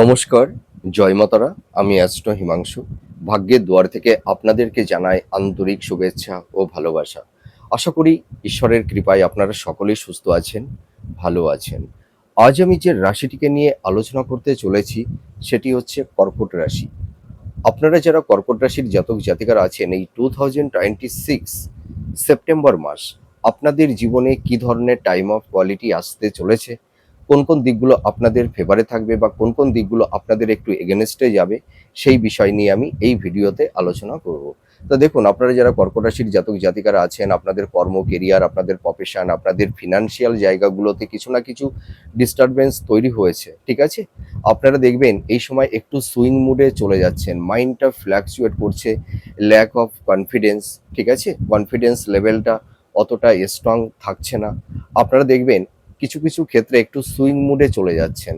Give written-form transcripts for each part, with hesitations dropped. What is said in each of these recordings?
নমস্কার, জয় মাতারা। আমি অ্যাস্ট্রো হিমাংশু। ভাগ্যের দুয়ার থেকে আপনাদেরকে জানাই আন্তরিক শুভেচ্ছা ও ভালোবাসা। আশা করি ঈশ্বরের কৃপায় আপনারা সকলেই সুস্থ আছেন, ভালো আছেন। আজ আমি যে রাশিটিকে নিয়ে আলোচনা করতে চলেছি সেটি হচ্ছে কর্কট রাশি। আপনারা যারা কর্কট রাশির জাতক জাতিকারা আছেন, এই 2026 সেপ্টেম্বর মাস আপনাদের জীবনে কি ধরনের টাইম অফ কোয়ালিটি আসতে চলেছে, কোন কোন দিকগুলো আপনাদের ফেভারে থাকবে বা কোন কোন দিকগুলো আপনাদের একটু এগেনস্টে যাবে, সেই বিষয় নিয়ে আমি এই ভিডিওতে আলোচনা করব। তো দেখুন, আপনারা যারা কর্কট রাশির জাতক জাতিকারা আছেন, আপনাদের কর্ম কেরিয়ার, আপনাদের প্রফেশন, আপনাদের ফিনান্সিয়াল জায়গাগুলোতে কিছু না কিছু ডিস্টারবেন্স তৈরি হয়েছে, ঠিক আছে। আপনারা দেখবেন এই সময় একটু সুইং মুডে চলে যাচ্ছেন, মাইন্ডটা ফ্ল্যাকচুয়েট করছে, ল্যাক অফ কনফিডেন্স, ঠিক আছে, কনফিডেন্স লেভেলটা অতটা স্ট্রং থাকছে না। আপনারা দেখবেন কিছু কিছু ক্ষেত্রে একটু সুইং মুডে চলে যাচ্ছেন,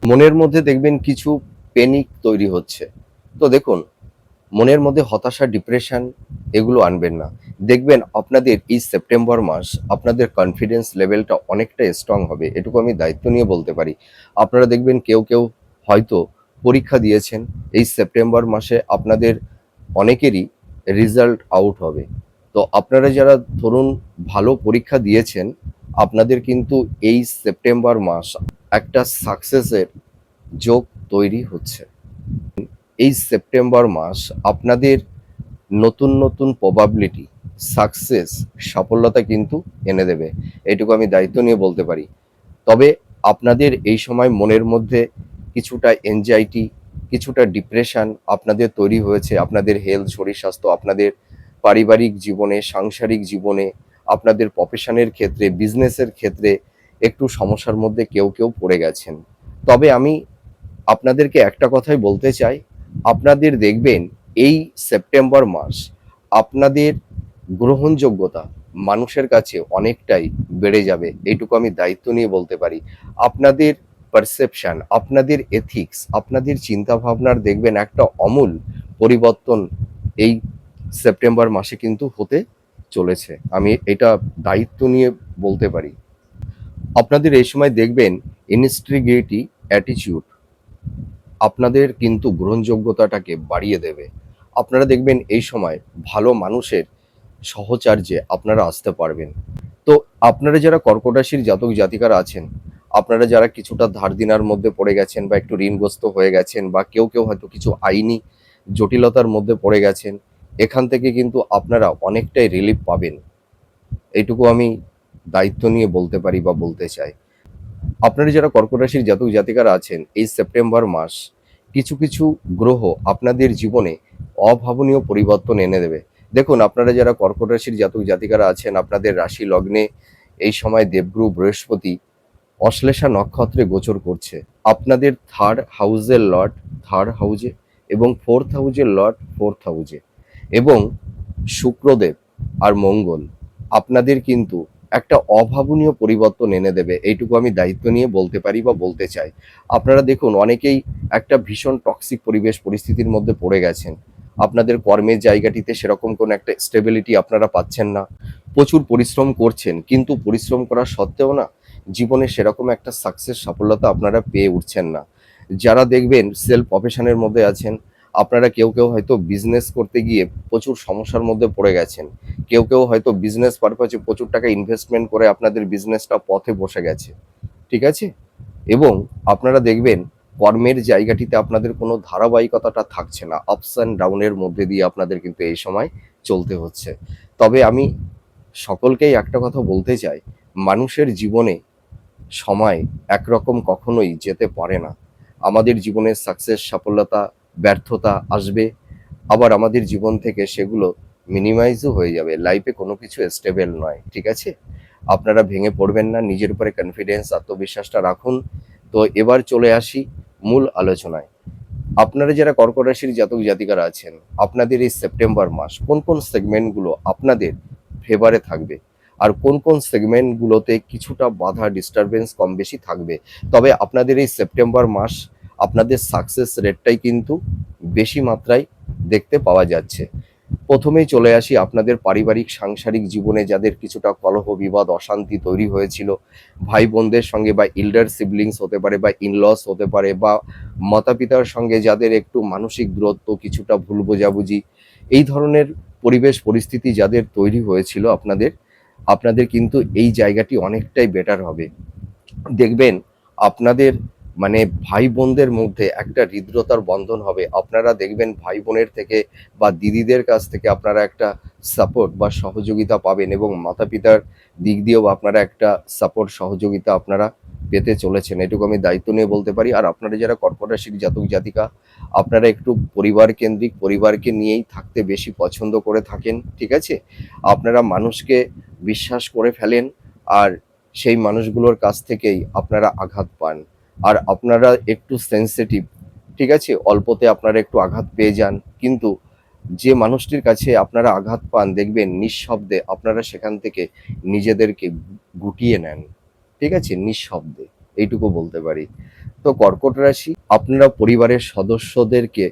মনের মধ্যে দেখবেন কিছু প্যানিক তৈরি হচ্ছে। তো দেখুন, মনের মধ্যে হতাশা, ডিপ্রেশন এগুলো আনবেন না। দেখবেন আপনাদের এই সেপ্টেম্বর মাস আপনাদের কনফিডেন্স লেভেলটা অনেকটা স্ট্রং হবে, এটুকু আমি দায়িত্ব নিয়ে বলতে পারি। আপনারা দেখবেন কেউ কেউ হয়তো পরীক্ষা দিয়েছেন, এই সেপ্টেম্বর মাসে আপনাদের অনেকেরই রেজাল্ট আউট হবে। তো আপনারা যারা ধরুন ভালো পরীক্ষা দিয়েছেন, আপনাদের কিন্তু এই সেপ্টেম্বর মাস একটা সাকসেসের যোগ তৈরি হচ্ছে। এই সেপ্টেম্বর মাস আপনাদের নতুন নতুন প্রবাবিলিটি, সাকসেস, সাফল্যতা কিন্তু এনে দেবে, এটুকু আমি দায়িত্ব নিয়ে বলতে পারি। তবে আপনাদের এই সময় মনের মধ্যে কিছুটা এনজাইটি, কিছুটা ডিপ্রেশন আপনাদের তৈরি হয়েছে। আপনাদের হেলথ, শরীর স্বাস্থ্য, আপনাদের পারিবারিক জীবনে, সাংসারিক জীবনে, আপনাদের প্রফেশনের ক্ষেত্রে, বিজনেসের ক্ষেত্রে একটু সমস্যার মধ্যে কেউ কেউ পড়ে গেছেন। তবে আমি আপনাদেরকে একটা কথাই বলতে চাই, আপনাদের দেখবেন এই সেপ্টেম্বর মাস আপনাদের গ্রহণযোগ্যতা মানুষের কাছে অনেকটাই বেড়ে যাবে, এইটুকু আমি দায়িত্ব নিয়ে বলতে পারি। আপনাদের পারসেপশন, আপনাদের এথিক্স, আপনাদের চিন্তা ভাবনার দেখবেন একটা অমূল পরিবর্তন এই সেপ্টেম্বর মাসে কিন্তু হতে চলেছে, আমি এটা দায়িত্ব নিয়ে বলতে পারি। আপনাদের এই সময় দেখবেন ইনস্টিগ্রিটি অ্যাটিটিউড আপনাদের কিন্তু গ্রহণযোগ্যতাটাকে বাড়িয়ে দেবে। আপনারা দেখবেন এই সময় ভালো মানুষের সহচার্যে আপনারা আসতে পারবেন। তো আপনারা যারা কর্কট রাশির জাতক জাতিকারা আছেন, আপনারা যারা কিছুটা ধার দেনার মধ্যে পড়ে গেছেন বা একটু ঋণগ্রস্ত হয়ে গেছেন বা কেউ কেউ হয়তো কিছু আইনি জটিলতার মধ্যে পড়ে গেছেন, এখান থেকে কিন্তু আপনারা অনেকটাই রিলিফ পাবেন, এইটুকু আমি দায়িত্ব নিয়ে বলতে পারি বা বলতে চাই। আপনারা যারা কর্কট রাশির জাতক জাতিকারা আছেন, এই সেপ্টেম্বর মাস কিছু কিছু গ্রহ আপনাদের জীবনে অভাবনীয় পরিবর্তন এনে দেবে। দেখুন, আপনারা যারা কর্কট রাশির জাতক জাতিকারা আছেন, আপনাদের রাশি লগ্নে এই সময় দেবগুরু বৃহস্পতি অশ্লেষা নক্ষত্রে গোচর করছে। আপনাদের থার্ড হাউসের লর্ড থার্ড হাউসে এবং ফোর্থ হাউসের লর্ড ফোর্থ হাউসে, এবং শুক্রদেব আর মঙ্গল আপনাদের কিন্তু একটা অভাবনীয় পরিবর্তন এনে দেবে, এইটুকু আমি দায়িত্ব নিয়ে বলতে পারি বা বলতে চাই। আপনারা দেখুন, অনেকেই একটা ভীষণ টক্সিক পরিবেশ পরিস্থিতির মধ্যে পড়ে গেছেন। আপনাদের কর্মের জায়গাটিতে সেরকম কোনো একটা স্টেবিলিটি আপনারা পাচ্ছেন না। প্রচুর পরিশ্রম করছেন, কিন্তু পরিশ্রম করা সত্ত্বেও না জীবনে সেরকম একটা সাকসেস, সাফল্যতা আপনারা পেয়ে উঠছেন না। যারা দেখবেন সেলফ প্রফেশনের মধ্যে আছেন, আপনারা কেউ কেউ হয়তো বিজনেস করতে গিয়ে প্রচুর সমস্যার মধ্যে পড়ে গেছেন। কেউ কেউ হয়তো বিজনেস পারপাসে প্রচুর টাকা ইনভেস্টমেন্ট করে আপনাদের বিজনেসটা পথে বসে গেছে, ঠিক আছে। এবং আপনারা দেখবেন কর্মের জায়গাটিতে আপনাদের কোনো ধারাবাহিকতাটা থাকছে না, আপস অ্যান্ড ডাউনের মধ্যে দিয়ে আপনাদের কিন্তু এই সময় চলতে হচ্ছে। তবে আমি সকলকেই একটা কথা বলতে চাই, মানুষের জীবনে সময় একরকম কখনোই যেতে পারে না। আমাদের জীবনে সাকসেস, সাফল্যতা, ব্যর্থতা আসবে, আবার আমাদের জীবন থেকে সেগুলো মিনিমাইজও হয়ে যাবে। লাইফে কোনো কিছু স্টেবল নয়, ঠিক আছে। আপনারা ভেঙে পড়বেন না, নিজের উপরে কনফিডেন্স, আত্মবিশ্বাসটা রাখুন। তো এবার চলে আসি মূল আলোচনায়। আপনারা যারা কর্কট রাশির জাতক জাতিকারা আছেন, আপনাদের এই সেপ্টেম্বর মাস কোন কোন সেগমেন্টগুলো আপনাদের ফেভারে থাকবে আর কোন কোন সেগমেন্টগুলোতে কিছুটা বাধা, ডিস্টারবেন্স কম বেশি থাকবে। তবে আপনাদের এই সেপ্টেম্বর মাস আপনাদের সাকসেস রেটটাই কিন্তু বেশি মাত্রায় দেখতে পাওয়া যাচ্ছে। প্রথমেই চলে আসি আপনাদের পারিবারিক সাংসারিক জীবনে যাদের কিছুটা কলহ বিবাদ অশান্তি তৈরি হয়েছিল, ভাই বোনদের সঙ্গে বা ইল্ডার সিবলিংস হতে পারে বা ইনলস হতে পারে বা মাতা পিতার সঙ্গে যাদের একটু মানসিক দূরত্ব কিছুটা ভুল বোঝাবুঝি, এই ধরনের পরিবেশ পরিস্থিতি যাদের তৈরি হয়েছিল আপনাদের, আপনাদের কিন্তু এই জায়গাটি অনেকটাই বেটার হবে। দেখবেন আপনাদের মানে ভাই বোনদের মধ্যে একটা হৃদ্রতার বন্ধন হবে। আপনারা দেখবেন ভাই বোনের থেকে বা দিদিদের কাছ থেকে আপনারা একটা সাপোর্ট বা সহযোগিতা পাবেন এবং মাতা পিতার দিক দিয়েও আপনারা একটা সাপোর্ট সহযোগিতা আপনারা পেতে চলেছেন, এটুকু আমি দায়িত্ব নিয়ে বলতে পারি। আর আপনারা যারা কর্কট রাশির জাতক জাতিকা, আপনারা একটু পরিবার কেন্দ্রিক, পরিবারকে নিয়েই থাকতে বেশি পছন্দ করে থাকেন, ঠিক আছে? আপনারা মানুষকে বিশ্বাস করে ফেলেন, আর সেই মানুষগুলোর কাছ থেকেই আপনারা আঘাত পান। আর আপনারা একটু সেনসিটিভ, ঠিক আছে? অল্পতে আপনারা একটু আঘাত পেয়ে যান, কিন্তু যে মানুষটির কাছে আপনারা আঘাত পান দেখবেন নিঃশব্দে আপনারা সেখান থেকে নিজেদেরকে গুটিয়ে নেন, ঠিক আছে? নিঃশব্দে, এইটুকু বলতে পারি। তো কর্কট রাশি, আপনারা পরিবারের সদস্যদেরকে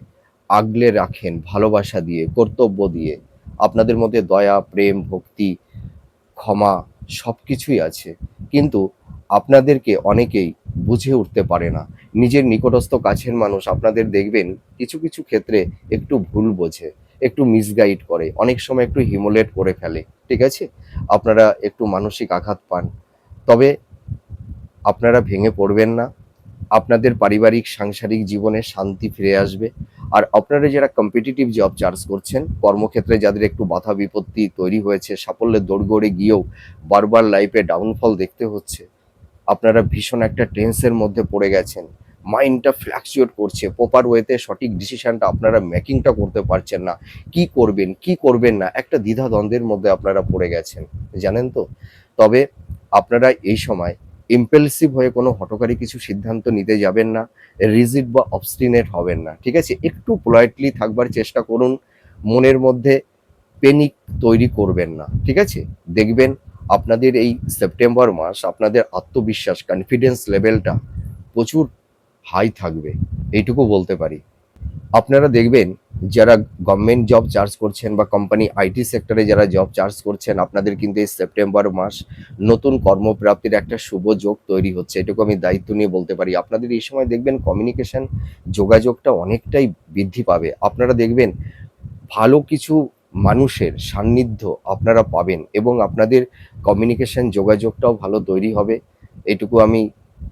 আগলে রাখেন ভালোবাসা দিয়ে, কর্তব্য দিয়ে। আপনাদের মধ্যে দয়া, প্রেম, ভক্তি, ক্ষমা সবকিছুই আছে। কিন্তু আপনাদেরকে অনেকেই বুঝে উঠতে পারে না। নিজের নিকটস্থ কাছের মানুষ আপনাদের দেখবেন কিছু, কিছু ক্ষেত্রে একটু ভুল বোঝে, একটু মিসগাইড করে, অনেক সময় একটু হিমোলেট করে ফেলে। ঠিক আছে? আপনারা একটু মানসিক আঘাত পান। তবে আপনারা ভেঙে পড়বেন না। আপনাদের পারিবারিক সাংসারিক জীবনে শান্তি ফিরে আসবে। আর আপনারা যারা কম্পিটিটিভ জব চার্জ করছেন, কর্মক্ষেত্রে যাদের একটু বাধা বিপত্তি তৈরি হয়েছে, সাফল্যের দৌড়গড়ে গিয়েও বারবার লাইফে ডাউনফল দেখতে হচ্ছে, আপনারা ভীষণ একটা টেন্সের মধ্যে পড়ে গেছেন, মাইন্ডটা ফ্ল্যাকচুয়েট করছে, প্রপার ওয়েতে সঠিক ডিসিশনটা আপনারা মেকিংটা করতে পারছেন না, কি করবেন কি করবেন না একটা দ্বিধাদ্বন্দ্বের মধ্যে আপনারা পড়ে গেছেন, জানেন তো? তবে আপনারা এই সময় ইম্পালসিভ হয়ে কোনো হঠকারী কিছু সিদ্ধান্ত নিতে যাবেন না, রিজিড বা অবস্টিনেট হবেন না, ঠিক আছে? একটু পোলাইটলি থাকবার চেষ্টা করুন, মনের মধ্যে পেনিক তৈরি করবেন না, ঠিক আছে? দেখবেন আপনাদের এই সেপ্টেম্বর মাস আপনাদের আত্মবিশ্বাস কনফিডেন্স লেভেলটা প্রচুর হাই থাকবে, এইটুকু বলতে পারি। আপনারা দেখবেন যারা গভর্নমেন্ট জব চার্জ করছেন বা কোম্পানি আইটি সেক্টরে যারা জব চার্জ করছেন, আপনাদের কিন্তু এই সেপ্টেম্বর মাস নতুন কর্মপ্রাপ্তির একটা শুভ যোগ তৈরি হচ্ছে, এটুকু আমি দায়িত্ব নিয়ে বলতে পারি। আপনাদের এই সময় দেখবেন কমিউনিকেশন যোগাযোগটা অনেকটাই বৃদ্ধি পাবে। আপনারা দেখবেন ভালো কিছু মানুষের সান্নিধ্য আপনারা পাবেন এবং আপনাদের কমিউনিকেশন যোগাযোগটাও ভালো তৈরি হবে, এটুকু আমি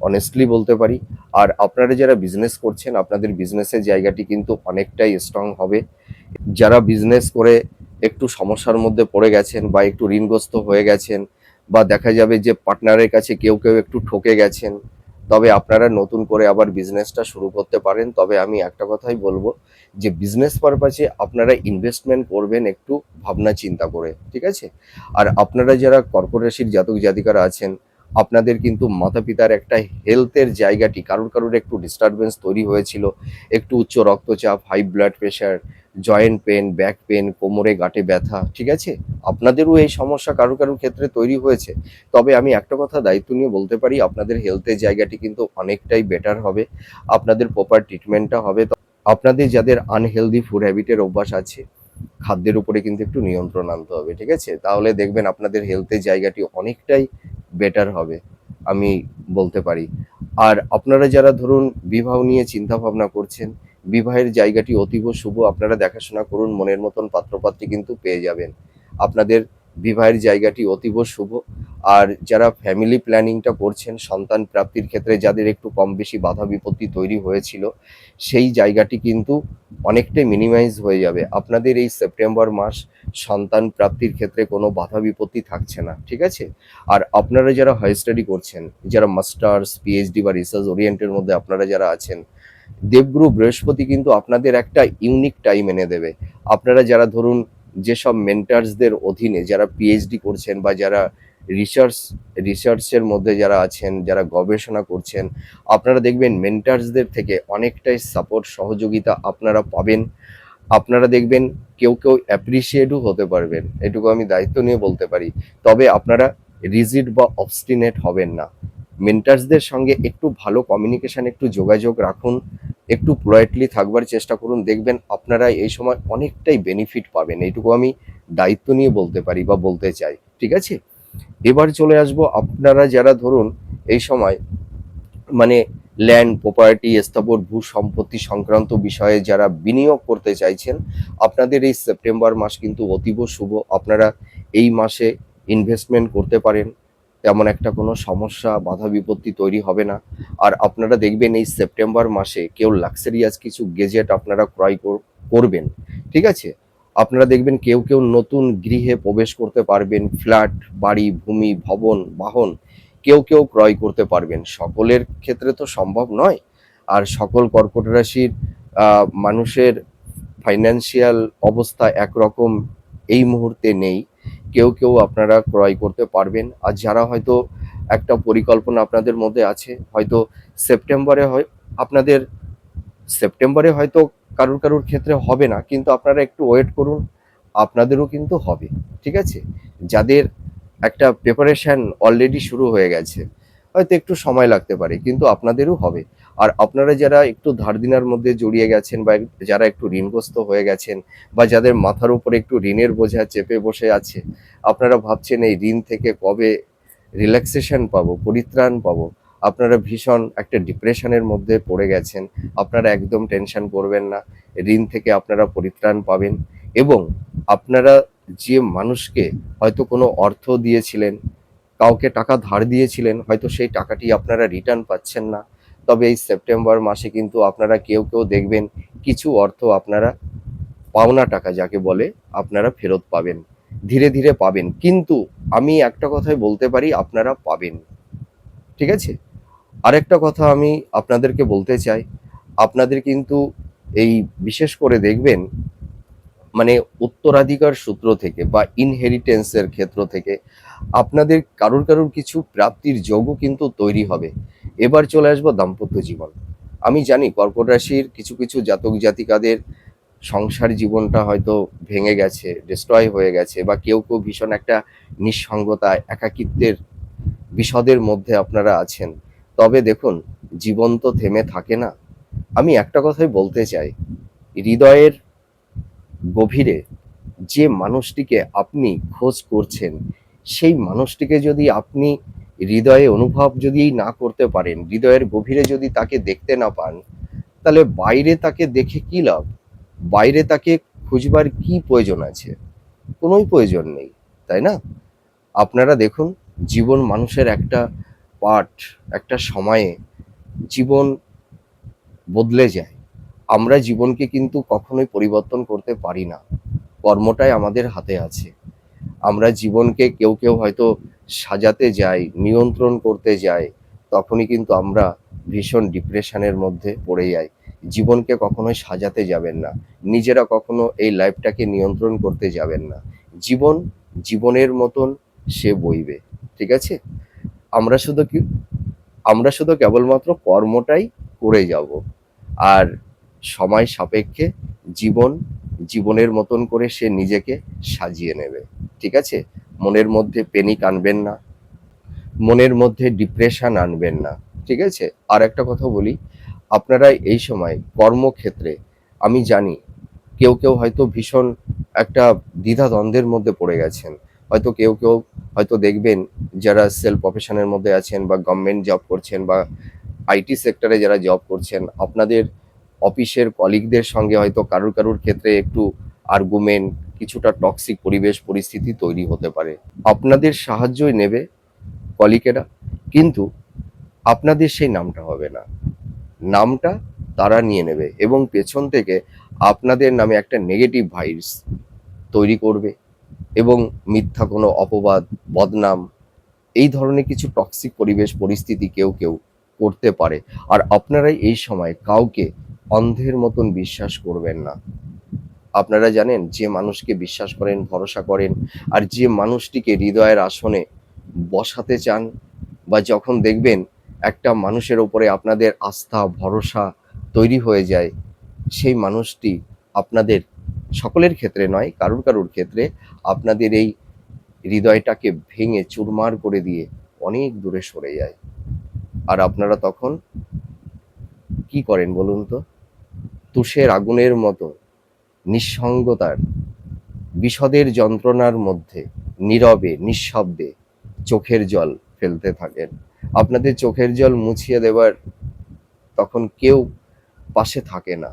অনেস্টলি বলতে পারি। আর আপনারা যারা বিজনেস করছেন, আপনাদের বিজনেসের জায়গাটি কিন্তু অনেকটাই স্ট্রং হবে। যারা বিজনেস করে একটু সমস্যার মধ্যে পড়ে গেছেন বা একটু ঋণগ্রস্ত হয়ে গেছেন, বা দেখা যাবে যে পার্টনারের কাছে কেউ কেউ একটু ঠকে গেছেন, তবে আপনারা নতুন করে আবার বিজনেসটা শুরু করতে পারেন। তবে আমি একটা কথাই বলবো, যে বিজনেস পারপাসে আপনারা ইনভেস্টমেন্ট করবেন একটু ভাবনা চিন্তা করে, ঠিক আছে? আর আপনারা যারা কর্কট রাশির জাতক জাতিকারা আছেন, আপনাদের কিন্তু মাতা পিতার একটা হেলথের জায়গাটি কারুর কারুর একটু ডিস্টারবেন্স তৈরি হয়েছিল, একটু উচ্চ রক্তচাপ, high blood pressure, joint pain, back pain, কোমরে গাঁটে ব্যথা, ঠিক আছে? আপনাদেরও এই সমস্যা কারুর কারুর ক্ষেত্রে তৈরি হয়েছে। তবে আমি একটা কথা দায়িত্ব নিয়ে বলতে পারি, আপনাদের হেলথের জায়গাটি কিন্তু অনেকটাই বেটার হবে, আপনাদের প্রপার ট্রিটমেন্টটা হবে। আপনাদের যাদের আনহেলদি ফুড হ্যাবিটের অভ্যাস আছে, খাদ্যের উপরে কিন্তু একটু নিয়ন্ত্রণ আনতে হবে, ঠিক আছে? তাহলে দেখবেন আপনাদের হেলথের জায়গাটি অনেকটাই বেটার হবে, আমি বলতে পারি। আর আপনারা যারা ধরুন বিবাহ নিয়ে চিন্তা ভাবনা করছেন, বিবাহের জায়গাটি অতীব শুভ, আপনারা দেখাশোনা করুন, মনের মতন পাত্রপাত্রী কিন্তু পেয়ে যাবেন। আপনাদের বিবাহের জায়গাটি অতীব শুভ। আর যারা ফ্যামিলি প্ল্যানিংটা করছেন, সন্তান প্রাপ্তির ক্ষেত্রে যাদের একটু কম বেশি বাধা বিপত্তি তৈরি হয়েছিল, সেই জায়গাটি কিন্তু অনেকটাই মিনিমাইজ হয়ে যাবে। আপনাদের এই সেপ্টেম্বর মাস সন্তান প্রাপ্তির ক্ষেত্রে কোনো বাধা বিপত্তি থাকছে না, ঠিক আছে? আর আপনারা যারা হাই স্টাডি করছেন, যারা মাস্টার্স, পিএইচডি বা রিসার্চ ওরিয়েন্টের মধ্যে আপনারা যারা আছেন, দেবগুরু বৃহস্পতি কিন্তু আপনাদের একটা ইউনিক টাইম এনে দেবে। আপনারা যারা ধরুন যেসব মেন্টার্সদের অধীনে যারা পিএইচডি করছেন বা যারা রিসার্চ রিসার্চের মধ্যে যারা আছেন, যারা গবেষণা করছেন, আপনারা দেখবেন মেন্টার্সদের থেকে অনেকটাই সাপোর্ট সহযোগিতা আপনারা পাবেন। আপনারা দেখবেন কেউ কেউ অ্যাপ্রিসিয়েটও হতে পারবেন, এটুকু আমি দায়িত্ব নিয়ে বলতে পারি। তবে আপনারা রিজিড বা অবস্টিনেট হবেন না। মেন্টার্সদের সঙ্গে একটু ভালো কমিউনিকেশন, একটু যোগাযোগ রাখুন, একটু পোলাইটলি থাকবার চেষ্টা করুন, দেখবেন আপনারা এই সময় অনেকটাই বেনিফিট পাবেন, এইটুকু আমি দায়িত্ব নিয়ে বলতে পারি বা বলতে চাই। ঠিক আছে, এবার চলে আসবো আপনারা যারা ধরুন এই সময় মানে ল্যান্ড প্রপার্টি স্থাবর ভূ সম্পত্তি সংক্রান্ত বিষয়ে যারা বিনিয়োগ করতে চাইছেন, আপনাদের এই সেপ্টেম্বর মাস কিন্তু অতীব শুভ। আপনারা এই মাসে ইনভেস্টমেন্ট করতে পারেন, তেমন একটা কোনো সমস্যা বাধা বিপত্তি তৈরি হবে না। আর আপনারা দেখবেন এই সেপ্টেম্বর মাসে কেউ লাক্সারিয়াস কিছু গেজেট আপনারা ক্রয় করবেন। ঠিক আছে, আপনারা দেখবেন কেউ কেউ নতুন গৃহে প্রবেশ করতে পারবেন, ফ্ল্যাট, বাড়ি, ভূমি, ভবন, বাহন কেউ কেউ ক্রয় করতে পারবেন। সকলের ক্ষেত্রে তো সম্ভব নয়, আর সকল কর্কট রাশির মানুষের ফাইন্যান্সিয়াল অবস্থা একরকম এই মুহূর্তে নেই। কেউ কেউ আপনারা ক্রয় করতে পারবেন। আর যারা হয়তো একটা পরিকল্পনা আপনাদের মধ্যে আছে, হয়তো সেপ্টেম্বরে হয় আপনাদের, সেপ্টেম্বরে হয়তো কারুর কারুর ক্ষেত্রে হবে না, কিন্তু আপনারা একটু ওয়েট করুন, আপনাদেরও কিন্তু হবে। ঠিক আছে, যাদের একটা প্রিপারেশন অলরেডি শুরু হয়ে গেছে, হয়তো একটু সময় লাগতে পারে, কিন্তু আপনাদেরও হবে। আর আপনারা যারা একটু ধার দেনার মধ্যে জড়িয়ে গেছেন, বা যারা একটু ঋণগ্রস্ত হয়ে গেছেন, বা যাদের মাথার উপরে একটু ঋণের বোঝা চেপে বসে আছে, আপনারা ভাবছেন এই ঋণ থেকে কবে রিল্যাক্সেশন পাবো, পরিত্রাণ পাবো, আপনারা ভীষণ একটা ডিপ্রেশনের মধ্যে পড়ে গেছেন, আপনারা একদম টেনশন করবেন না। ঋণ থেকে আপনারা পরিত্রাণ পাবেন। এবং আপনারা যে মানুষকে হয়তো কোনো অর্থ দিয়েছিলেন, কাউকে টাকা ধার দিয়েছিলেন, হয়তো সেই টাকাটি আপনারা রিটার্ন পাচ্ছেন না, তবে এই সেপ্টেম্বর মাসে কিন্তু আপনারা কেউ কেউ দেখবেন কিছু অর্থ আপনারা, পাওনা টাকা যাকে বলে, আপনারা ফেরত পাবেন, ধীরে ধীরে পাবেন, কিন্তু আমি একটা কথাই বলতে পারি, আপনারা পাবেন। ঠিক আছে, আরেকটা কথা আমি আপনাদেরকে বলতে চাই, আপনাদের কিন্তু এই বিশেষ করে দেখবেন উত্তরাধিকার সূত্র থেকে বা ইনহেরিটেন্সের ক্ষেত্র থেকে আপনাদের কারুর কারুর কিছু প্রাপ্তির যোগও কিন্তু তৈরি হবে। এবার চলে আসবো দাম্পত্য জীবন। আমি জানি কর্কট রাশির কিছু কিছু জাতক জাতিকাদের সংসার জীবনটা হয়তো ভেঙে গেছে, ডিস্ট্রয় হয়ে গেছে, বা কেউ কেউ ভীষণ একটা নিঃসঙ্গতা, একাকিত্বের বিষদের মধ্যে আপনারা আছেন। তবে দেখুন, জীবন তো থেমে থাকে না। আমি একটা কথাই বলতে চাই, হৃদয়ের গভীরে যে মানুষটিকে আপনি খোঁজ করছেন, সেই মানুষটিকে যদি আপনি হৃদয়ে অনুভব যদি না করতে পারেন, হৃদয়ের গভীরে যদি তাকে দেখতে না পান, তাহলে বাইরে তাকে দেখে কি লাভ? বাইরে তাকে খুঁজবার কি প্রয়োজন আছে? কোনোই প্রয়োজন নেই, তাই না? আপনারা দেখুন, জীবন মানুষের একটা পার্ট, একটা সময়ে জীবন বদলে যায়। আমরা জীবনকে কিন্তু কখনোই পরিবর্তন করতে পারি না, কর্মটাই আমাদের হাতে আছে। আমরা জীবনকে কেউ কেউ হয়তো সাজাতে যাই, নিয়ন্ত্রণ করতে যাই, তখনই কিন্তু আমরা ভীষণ ডিপ্রেশনের মধ্যে পড়ে যাই। জীবনকে কখনোই সাজাতে যাবেন না, নিজেরা কখনো এই লাইফটাকে নিয়ন্ত্রণ করতে যাবেন না। জীবন জীবনের মতন সে বইবে। ঠিক আছে, আমরা শুধু কি, আমরা শুধু কেবলমাত্র কর্মটাই করে যাব। আর সময় সাপেক্ষে জীবন জীবনের মতন করে সে নিজেকে সাজিয়ে নেবে। ঠিক আছে, মনের মধ্যে পেনিক আনবেন না, মনের মধ্যে ডিপ্রেশন আনবেন না। ঠিক আছে, আর একটা কথা বলি, আপনারা এই সময় কর্মক্ষেত্রে, আমি জানি কেউ কেউ হয়তো ভীষণ একটা দ্বিধাদ্বন্দ্বের মধ্যে পড়ে গেছেন। হয়তো কেউ কেউ হয়তো দেখবেন যারা সেলফ প্রফেশনের মধ্যে আছেন, বা গভর্নমেন্ট জব করছেন, বা আইটি সেক্টরে যারা জব করছেন, আপনাদের অফিসের কলিগদের সঙ্গে হয়তো কারুর কারুর ক্ষেত্রে একটু আর্গুমেন্ট, কিছুটা টক্সিক পরিবেশ পরিস্থিতি তৈরি হতে পারে। আপনাদের সাহায্যই নেবে কলিগেরা, কিন্তু আপনাদের সেই নামটা হবে না, নামটা তারা নিয়ে নেবে, এবং পেছন থেকে আপনাদের নামে একটা নেগেটিভ ভাইবস তৈরি করবে, এবং মিথ্যা কোনো অপবাদ, বদনাম, এই ধরনের কিছু টক্সিক পরিবেশ পরিস্থিতি কেউ কেউ করতে পারে। আর আপনারাই এই সময় কাউকে অন্ধের মতন বিশ্বাস করবেন না। আপনারা জানেন, যে মানুষকে বিশ্বাস করেন, ভরসা করেন, আর যে মানুষটিকে হৃদয়ের আসনে বসাতে চান, বা যখন দেখবেন একটা মানুষের ওপরে আপনাদের আস্থা ভরসা তৈরি হয়ে যায়, সেই মানুষটি আপনাদের, সকলের ক্ষেত্রে নয়, কারুর কারুর ক্ষেত্রে আপনাদের এই হৃদয়টাকে ভেঙে চুরমার করে দিয়ে অনেক দূরে সরে যায়। আর আপনারা তখন কি করেন বলুন তো? তুষের আগুনের মতো নিঃসঙ্গতার বিষদের যন্ত্রণার মধ্যে নীরবে নিঃশব্দে চোখের জল ফেলতে থাকেন। আপনাদের চোখের জল মুছিয়ে দেবার তখন কেউ পাশে থাকে না।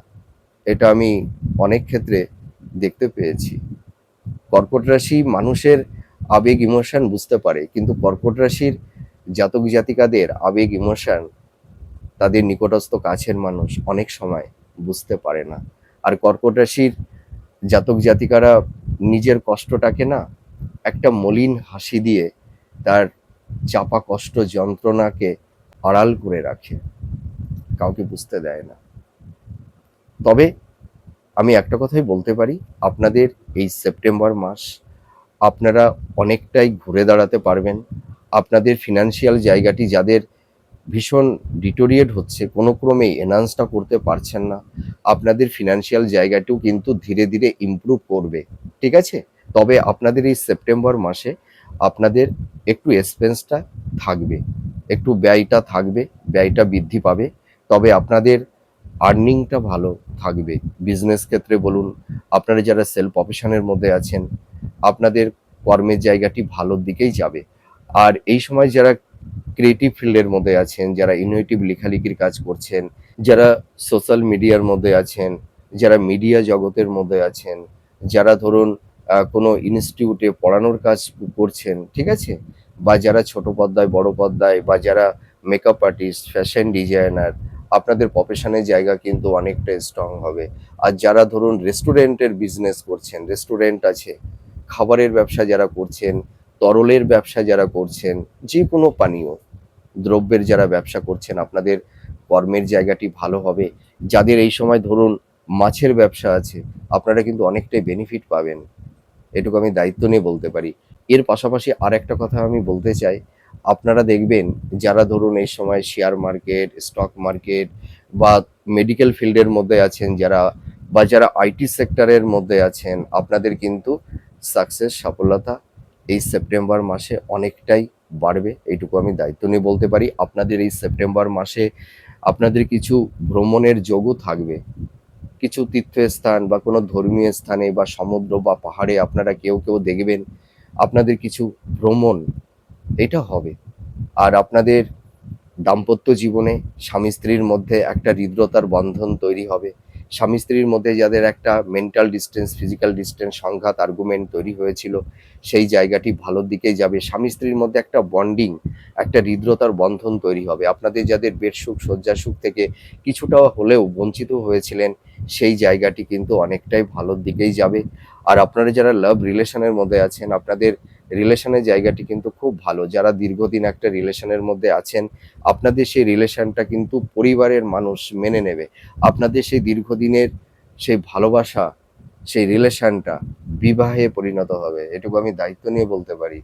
এটা আমি অনেক ক্ষেত্রে দেখতে পেয়েছি। কর্কট রাশি মানুষের আবেগ ইমোশন বুঝতে পারে, কিন্তু কর্কট রাশির জাতক জাতিকাদের আবেগ ইমোশন তাদের নিকটস্থ কাছের মানুষ অনেক সময় বুঝতে পারে না। আর কর্কট রাশির জাতক জাতিকারা নিজের কষ্টটাকে না একটা মলিন হাসি দিয়ে তার চাপা কষ্ট যন্ত্রণাকে আড়াল করে রাখে, কাউকে বুঝতে দেয় না। তবে আমি একটা কথাই বলতে পারি, আপনাদের এই সেপ্টেম্বর মাস আপনারা অনেকটাই ঘুরে দাঁড়াতে পারবেন। আপনাদের ফিনান্সিয়াল জায়গাটি যাদের ভীষণ ডিটোরিয়েট হচ্ছে, কোনো ক্রমেই এনহান্সটা করতে পারছেন না, আপনাদের ফিনান্সিয়াল জায়গাটিও কিন্তু ধীরে ধীরে ইমপ্রুভ করবে, ঠিক আছে? তবে আপনাদের এই সেপ্টেম্বর মাসে আপনাদের একটু এক্সপেন্সটা থাকবে, একটু ব্যয়টা থাকবে, ব্যয়টা বৃদ্ধি পাবে। তবে আপনাদের আর্নিংটা ভালো থাকবে। বিজনেস ক্ষেত্রে বলুন, আপনারা যারা সেলফ প্রফেশনের মধ্যে আছেন, আপনাদের কর্মের জায়গাটি ভালোর দিকেই যাবে। আর এই সময় যারা ক্রিয়েটিভ ফিল্ডের মধ্যে আছেন, যারা ইনোভেটিভ লেখালেখির কাজ করছেন, যারা সোশ্যাল মিডিয়ার মধ্যে আছেন, যারা মিডিয়া জগতের মধ্যে আছেন, যারা ধরুন কোনো ইনস্টিটিউটে পড়ানোর কাজ করছেন, ঠিক আছে? বা যারা ছোট পর্দায় বড় পর্দায়, বা যারা মেকআপ আর্টিস্ট, ফ্যাশন ডিজাইনার, আপনাদের প্রফেশনের জায়গা কিন্তু অনেকটা স্ট্রং হবে। আর যারা ধরুন রেস্টুরেন্টের বিজনেস করছেন, রেস্টুরেন্ট আছে, খাবারের ব্যবসা যারা করছেন, তরলের ব্যবসা যারা করছেন, যে কোনো পানীয় দ্রব্যের যারা ব্যবসা করছেন, আপনাদের কর্মের জায়গাটি ভালো হবে। যাদের এই সময় ধরুন মাছের ব্যবসা আছে, আপনারা কিন্তু অনেকটাই বেনিফিট পাবেন, এটুকু আমি দায়িত্ব নিয়ে বলতে পারি। এর পাশাপাশি আর একটা কথা আমি বলতে চাই, আপনারা দেখবেন যারা ধরুন এই সময় শেয়ার মার্কেট, স্টক মার্কেট বা মেডিকেল ফিল্ডের মধ্যে আছেন যারা, বা যারা আইটি সেক্টরের মধ্যে আছেন, আপনাদের কিন্তু সাকসেস, সফলতা এই সেপ্টেম্বর মাসে অনেকটাই বাড়বে, এইটুকু আমি দায়িত্ব নিয়ে বলতে পারি। আপনাদের এই সেপ্টেম্বর মাসে আপনাদের কিছু ভ্রমণের যোগও থাকবে। কিছু তীর্থস্থান বা কোনো ধর্মীয় স্থানে বা সমুদ্র বা পাহাড়ে আপনারা কেউ কেউ দেখবেন আপনাদের কিছু ভ্রমণ এটা হবে। আর আপনাদের দাম্পত্য জীবনে স্বামী স্ত্রীর মধ্যে একটা হৃদ্রতার বন্ধন তৈরি হবে। স্বামী স্ত্রীর মধ্যে যাদের একটা মেন্টাল ডিস্টেন্স, ফিজিক্যাল ডিস্টেন্স, সংঘাত, আর্গুমেন্ট তৈরি হয়েছিল, সেই জায়গাটি ভালোর দিকেই যাবে। স্বামী স্ত্রীর মধ্যে একটা বন্ডিং, একটা হৃদ্রতার বন্ধন তৈরি হবে। আপনাদের যাদের বেড সুখ, শয্যা সুখ থেকে কিছুটা হলেও বঞ্চিত হয়েছিলেন, সেই জায়গাটি কিন্তু অনেকটাই ভালোর দিকেই যাবে। আর আপনারা যারা লাভ রিলেশনের মধ্যে আছেন, আপনাদের রিলেশনের জায়গাটি কিন্তু খুব ভালো। যারা দীর্ঘদিন একটা রিলেশনের মধ্যে আছেন, আপনাদের সেই রিলেশনটা কিন্তু পরিবারের মানুষ মেনে নেবে। আপনাদের সেই দীর্ঘদিনের সেই ভালোবাসা, সেই রিলেশনটা বিবাহে পরিণত হবে, এটুকু আমি দায়িত্ব নিয়ে বলতে পারি,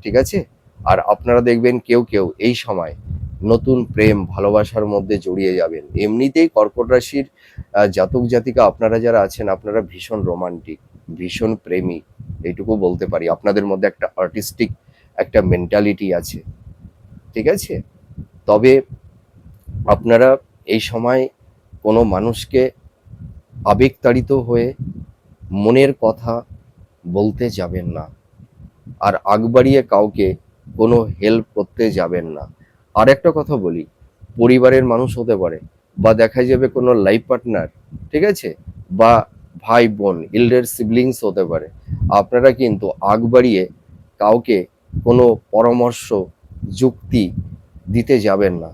ঠিক আছে? আর আপনারা দেখবেন কেউ কেউ এই সময় নতুন প্রেম ভালোবাসার মধ্যে জড়িয়ে যাবেন। এমনিতেই কর্কট রাশির জাতক জাতিকা আপনারা যারা আছেন, আপনারা ভীষণ রোমান্টিক, ভীষণ প্রেমী, এইটুকু বলতে পারি। আপনাদের মধ্যে একটা আর্টিস্টিক একটা মেন্টালিটি আছে, ঠিক আছে? তবে আপনারা এই সময় কোনো মানুষকে আবেগতাড়িত হয়ে মনের কথা বলতে যাবেন না। আর আগ বাড়িয়ে কাউকে কোনো হেল্প করতে যাবেন না। আর একটা কথা বলি, পরিবারের মানুষ হতে পারে, বা দেখা যাবে কোনো লাইফ পার্টনার, ঠিক আছে? বা ভাই বোন, এল্ডার সিবলিংস হতে পারে। আপনারা কিন্তু আগ বাড়িয়ে কাউকে কোনো পরামর্শ, যুক্তি দিতে যাবেন না।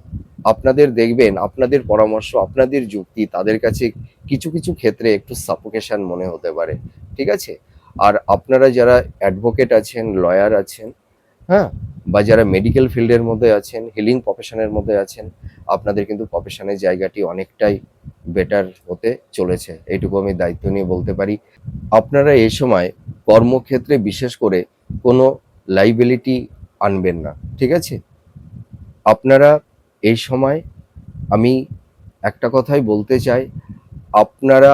আপনাদের দেখবেন আপনাদের পরামর্শ, আপনাদের যুক্তি তাদের কাছে কিছু কিছু ক্ষেত্রে একটু সাফোকেশন মনে হতে পারে, ঠিক আছে? আর আপনারা যারা অ্যাডভোকেট আছেন, লয়ার আছেন, হ্যাঁ, বা যারা মেডিকেল ফিল্ডের মধ্যে আছেন, হিলিং প্রফেশনের মধ্যে আছেন, আপনাদের কিন্তু প্রফেশনের জায়গাটি অনেকটাই বেটার হতে চলেছে, এইটুকু আমি দায়িত্ব নিয়ে বলতে পারি। আপনারা এই সময় কর্মক্ষেত্রে বিশেষ করে কোনো লাইবিলিটি আনবেন না, ঠিক আছে? আপনারা এই সময়, আমি একটা কথাই বলতে চাই, আপনারা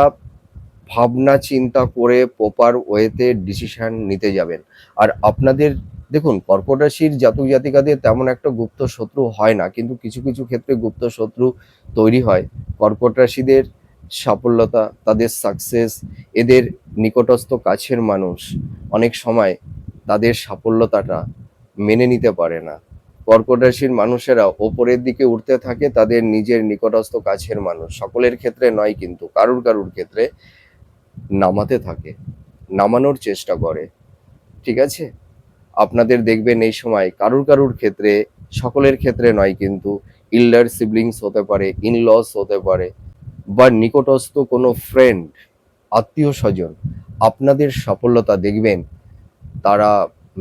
ভাবনা চিন্তা করে প্রপার ওয়েতে ডিসিশন নিতে যাবেন। আর আপনাদের দেখুন, কর্কট রাশির জাতক জাতিকাদের তেমন একটা গুপ্ত শত্রু হয় না, কিন্তু কিছু কিছু ক্ষেত্রে গুপ্ত শত্রু তৈরি হয়। কর্কট রাশিদের সাফল্যতা, তাদের সাকসেস, এদের নিকটস্থ কাছের মানুষ অনেক সময় তাদের সাফল্যতাটা মেনে নিতে পারে না। কর্কট রাশির মানুষেরা ওপরের দিকে উঠতে থাকে, তাদের নিজের নিকটস্থ কাছের মানুষ, সকলের ক্ষেত্রে নয় কিন্তু কারুর কারুর ক্ষেত্রে নামাতে থাকে, নামানোর চেষ্টা করে। ঠিক আছে? আপনাদের দেখবেন এই সময় কারুর কারুর ক্ষেত্রে, সকলের ক্ষেত্রে নয় কিন্তু, ইল্ডার সিবলিংস হতে পারে, ইনলস হতে পারে, বা নিকটস্থ কোনো ফ্রেন্ড, আত্মীয় স্বজন আপনাদের সফলতা দেখবেন তারা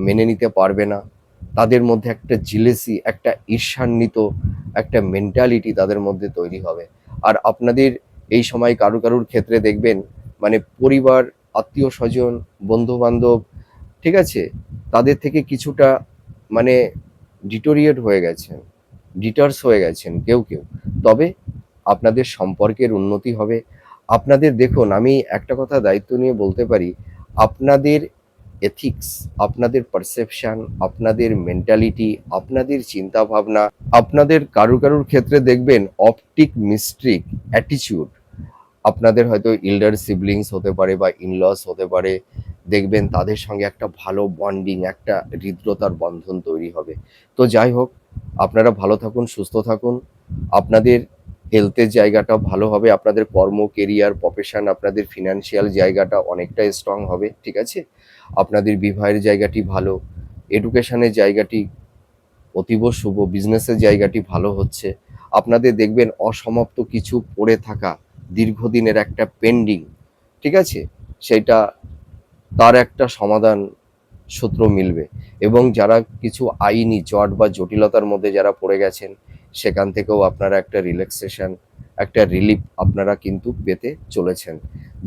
মেনে নিতে পারবে না। তাদের মধ্যে একটা জিলেসি, একটা ঈর্ষান্বিত একটা মেন্টালিটি তাদের মধ্যে তৈরি হবে। আর আপনাদের এই সময় কারুর কারুর ক্ষেত্রে দেখবেন মানে পরিবার, আত্মীয় স্বজন, বন্ধু বান্ধব, ঠিক আছে, তাদের থেকে কিছুটা মানে ডিটোরিয়েট হয়ে গেছেন, ডিটার্স হয়ে গেছেন কেউ কেউ। তবে আপনাদের সম্পর্কের উন্নতি হবে। আপনাদের দেখুন, আমি একটা কথা দায়িত্ব নিয়ে বলতে পারি, আপনাদের এথিক্স, আপনাদের পারসেপশন, আপনাদের মেন্টালিটি, আপনাদের চিন্তা ভাবনা, আপনাদের কারুর কারুর ক্ষেত্রে দেখবেন অপটিক মিস্ট্রিক অ্যাটিচিউড, আপনাদের হয়তো ইল্ডার সিবলিংস হতে পারে বা ইনলস হতে পারে, দেখবেন তাদের সঙ্গে একটা ভালো বন্ডিং, একটা হৃদ্রতার বন্ধন তৈরি হবে। তো যাই হোক, আপনারা ভালো থাকুন, সুস্থ থাকুন, আপনাদের হেলথের জায়গাটা ভালো হবে, আপনাদের কর্ম, কেরিয়ার, প্রফেশন, আপনাদের ফিনান্সিয়াল জায়গাটা অনেকটা স্ট্রং হবে। ঠিক আছে? আপনাদের বিবাহের জায়গাটি ভালো, এডুকেশনের জায়গাটি অতীব শুভ, বিজনেসের জায়গাটি ভালো হচ্ছে। আপনাদের দেখবেন অসমাপ্ত কিছু পড়ে থাকা, দীর্ঘদিনের একটা পেন্ডিং, ঠিক আছে, সেটা তার একটা সমাধান সূত্র মিলবে। এবং যারা কিছু আইনি জট বা জটিলতার মধ্যে যারা পড়ে গেছেন, সেখান থেকেও আপনারা একটা রিল্যাক্সেশন, একটা রিলিফ আপনারা কিন্তু পেতে চলেছেন।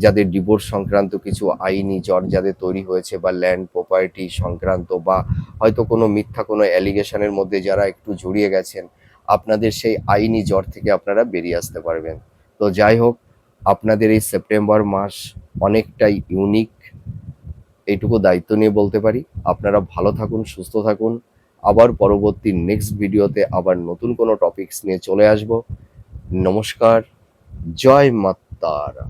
যাদের ডিভোর্স সংক্রান্ত কিছু আইনি জট যাদের তৈরি হয়েছে, বা ল্যান্ড প্রপার্টি সংক্রান্ত, বা হয়তো কোনো মিথ্যা কোনো অ্যালিগেশনের মধ্যে যারা একটু জড়িয়ে গেছেন, আপনাদের সেই আইনি জট থেকে আপনারা বেরিয়ে আসতে পারবেন। তো যাই হোক, আপনাদের এই সেপ্টেম্বর মাস অনেকটাই ইউনিক, এইটুকু দায়িত্ব নিয়ে বলতে পারি। আপনারা ভালো থাকুন, সুস্থ থাকুন। আবার পরবর্তী নেক্সট ভিডিওতে আবার নতুন কোনো টপিকস নিয়ে চলে আসব। নমস্কার, জয় মা তারা।